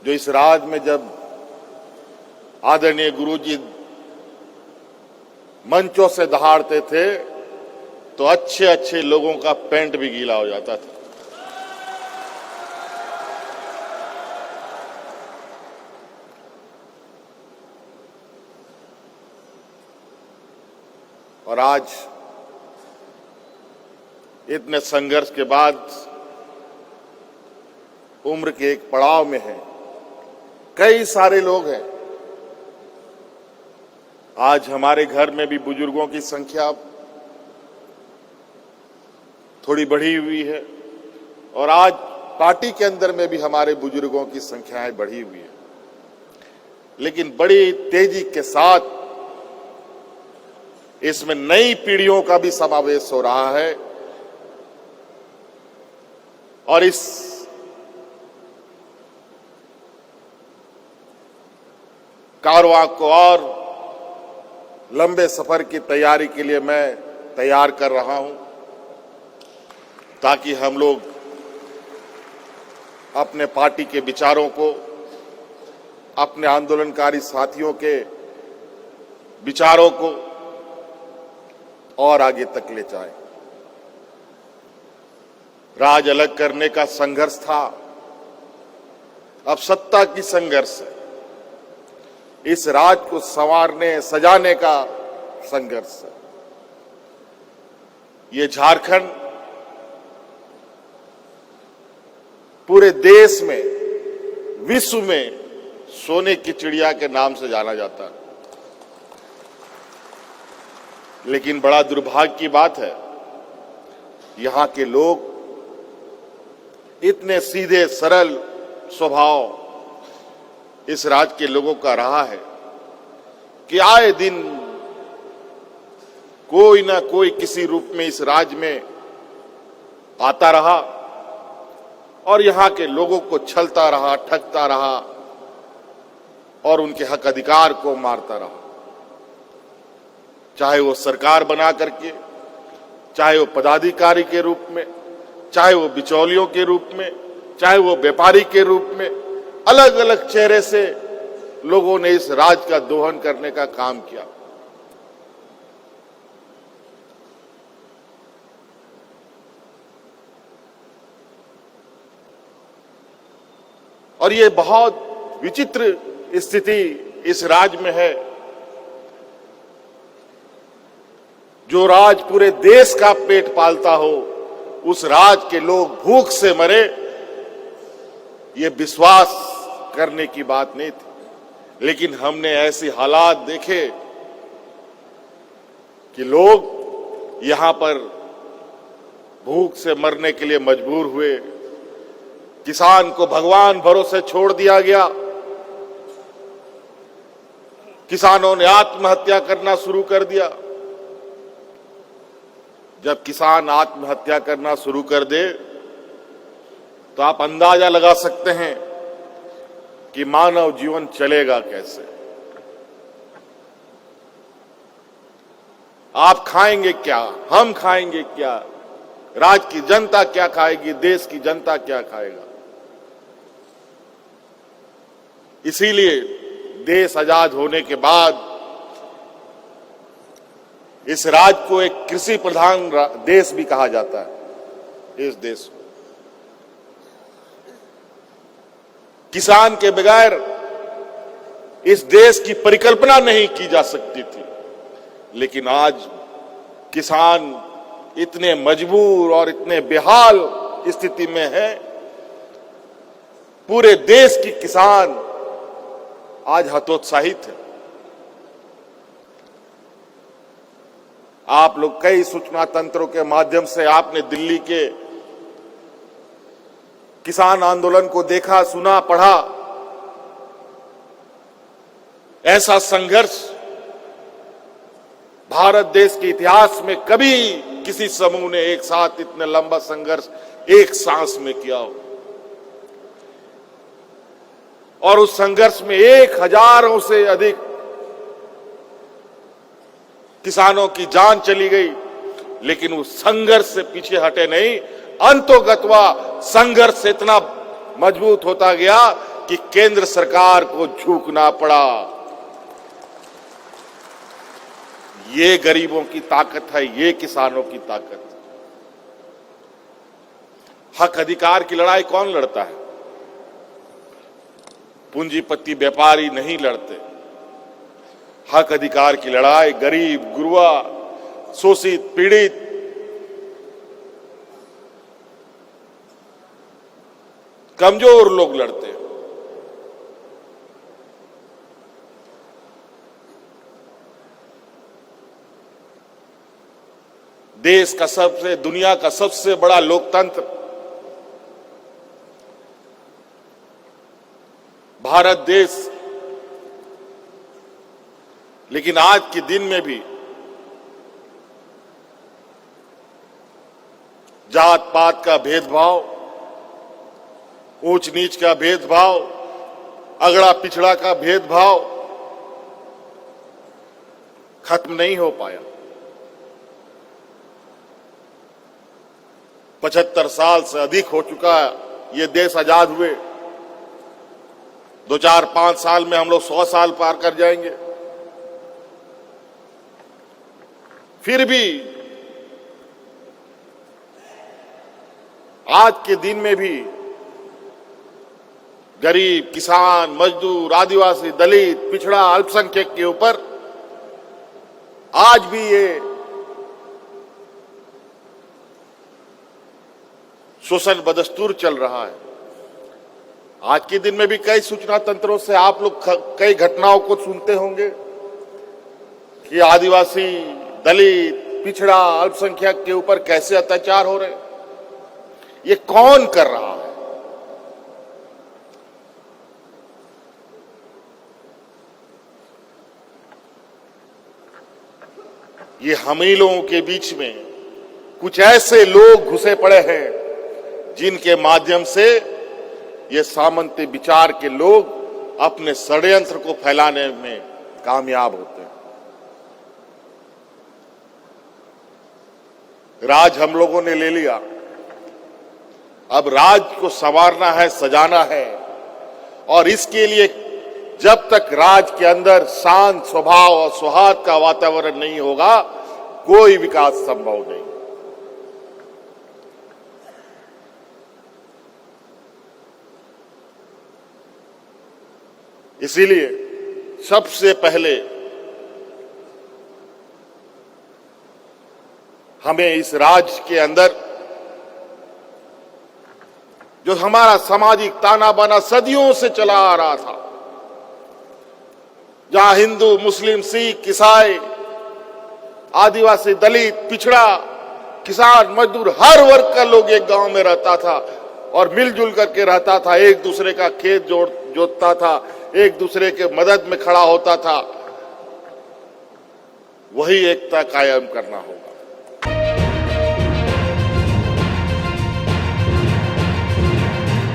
जो इस राज में जब आदरणीय गुरुजी मंचों से दहाड़ते थे तो अच्छे अच्छे लोगों का पैंट भी गीला हो जाता था। और आज इतने संघर्ष के बाद उम्र के एक पड़ाव में है, कई सारे लोग हैं। आज हमारे घर में भी बुजुर्गों की संख्या थोड़ी बढ़ी हुई है और आज पार्टी के अंदर में भी हमारे बुजुर्गों की संख्याएं बढ़ी हुई है, लेकिन बड़ी तेजी के साथ इसमें नई पीढ़ियों का भी समावेश हो रहा है और इस कारवां को और लंबे सफर की तैयारी के लिए मैं तैयार कर रहा हूं, ताकि हम लोग अपने पार्टी के विचारों को, अपने आंदोलनकारी साथियों के विचारों को और आगे तक ले जाएं। राज अलग करने का संघर्ष था, अब सत्ता की संघर्ष है। इस राज को संवारने सजाने का संघर्ष है। ये झारखंड पूरे देश में, विश्व में सोने की चिड़िया के नाम से जाना जाता है, लेकिन बड़ा दुर्भाग्य की बात है यहां के लोग इतने सीधे सरल स्वभाव इस राज्य के लोगों का रहा है कि आए दिन कोई ना कोई किसी रूप में इस राज्य में आता रहा और यहां के लोगों को छलता रहा, ठगता रहा और उनके हक अधिकार को मारता रहा। चाहे वो सरकार बना करके, चाहे वो पदाधिकारी के रूप में, चाहे वो बिचौलियों के रूप में, चाहे वो व्यापारी के रूप में, अलग अलग चेहरे से लोगों ने इस राज का दोहन करने का काम किया। और ये बहुत विचित्र स्थिति इस राज्य में है। जो राज पूरे देश का पेट पालता हो, उस राज के लोग भूख से मरे, ये विश्वास करने की बात नहीं थी। लेकिन हमने ऐसे हालात देखे कि लोग यहां पर भूख से मरने के लिए मजबूर हुए। किसान को भगवान भरोसे छोड़ दिया गया। किसानों ने आत्महत्या करना शुरू कर दिया। जब किसान आत्महत्या करना शुरू कर दे तो आप अंदाजा लगा सकते हैं कि मानव जीवन चलेगा कैसे। आप खाएंगे क्या, हम खाएंगे क्या, राज्य की जनता क्या खाएगी, देश की जनता क्या खाएगा। इसीलिए देश आजाद होने के बाद इस राज्य को एक कृषि प्रधान देश भी कहा जाता है। इस देश को किसान के बगैर इस देश की परिकल्पना नहीं की जा सकती थी, लेकिन आज किसान इतने मजबूर और इतने बेहाल स्थिति में है। पूरे देश की किसान आज हतोत्साहित है। आप लोग कई सूचना तंत्रों के माध्यम से आपने दिल्ली के किसान आंदोलन को देखा, सुना, पढ़ा। ऐसा संघर्ष भारत देश के इतिहास में कभी किसी समूह ने एक साथ इतने लंबा संघर्ष एक सांस में किया हो। और उस संघर्ष में 1000 से अधिक किसानों की जान चली गई, लेकिन उस संघर्ष से पीछे हटे नहीं। अंतोगत्वा संघर्ष इतना मजबूत होता गया कि केंद्र सरकार को झुकना पड़ा। ये गरीबों की ताकत है, ये किसानों की ताकत। हक अधिकार की लड़ाई कौन लड़ता है? पूंजीपति व्यापारी नहीं लड़ते। हक अधिकार की लड़ाई गरीब, गुरबा, शोषित, पीड़ित, कमजोर लोग लड़ते हैं। देश का दुनिया का सबसे बड़ा लोकतंत्र भारत देश, लेकिन आज के दिन में भी जात पात का भेदभाव, ऊंच नीच का भेदभाव, अगड़ा पिछड़ा का भेदभाव खत्म नहीं हो पाया। 75 साल से अधिक हो चुका है ये देश आजाद हुए। 2, 4, 5 साल में हम लोग 100 साल पार कर जाएंगे। फिर भी आज के दिन में भी गरीब, किसान, मजदूर, आदिवासी, दलित, पिछड़ा, अल्पसंख्यक के ऊपर आज भी ये शोषण बदस्तूर चल रहा है। आज के दिन में भी कई सूचना तंत्रों से आप लोग कई घटनाओं को सुनते होंगे कि आदिवासी, दलित, पिछड़ा, अल्पसंख्यक के ऊपर कैसे अत्याचार हो रहे। ये कौन कर रहा है? ये हम ही लोगों के बीच में कुछ ऐसे लोग घुसे पड़े हैं जिनके माध्यम से ये सामंती विचार के लोग अपने षड्यंत्र को फैलाने में कामयाब होते हैं। राज हम लोगों ने ले लिया, अब राज को संवारना है, सजाना है, और इसके लिए जब तक राज के अंदर शांत स्वभाव और सौहार्द का वातावरण नहीं होगा, कोई विकास संभव नहीं। इसीलिए सबसे पहले हमें इस राज्य के अंदर जो हमारा सामाजिक ताना बाना सदियों से चला आ रहा था, जहां हिंदू, मुस्लिम, सिख, ईसाई, आदिवासी, दलित, पिछड़ा, किसान, मजदूर, हर वर्ग का लोग एक गांव में रहता था और मिलजुल करके रहता था, एक दूसरे का खेत जोतता था, एक दूसरे के मदद में खड़ा होता था। वही एकता कायम करना होगा।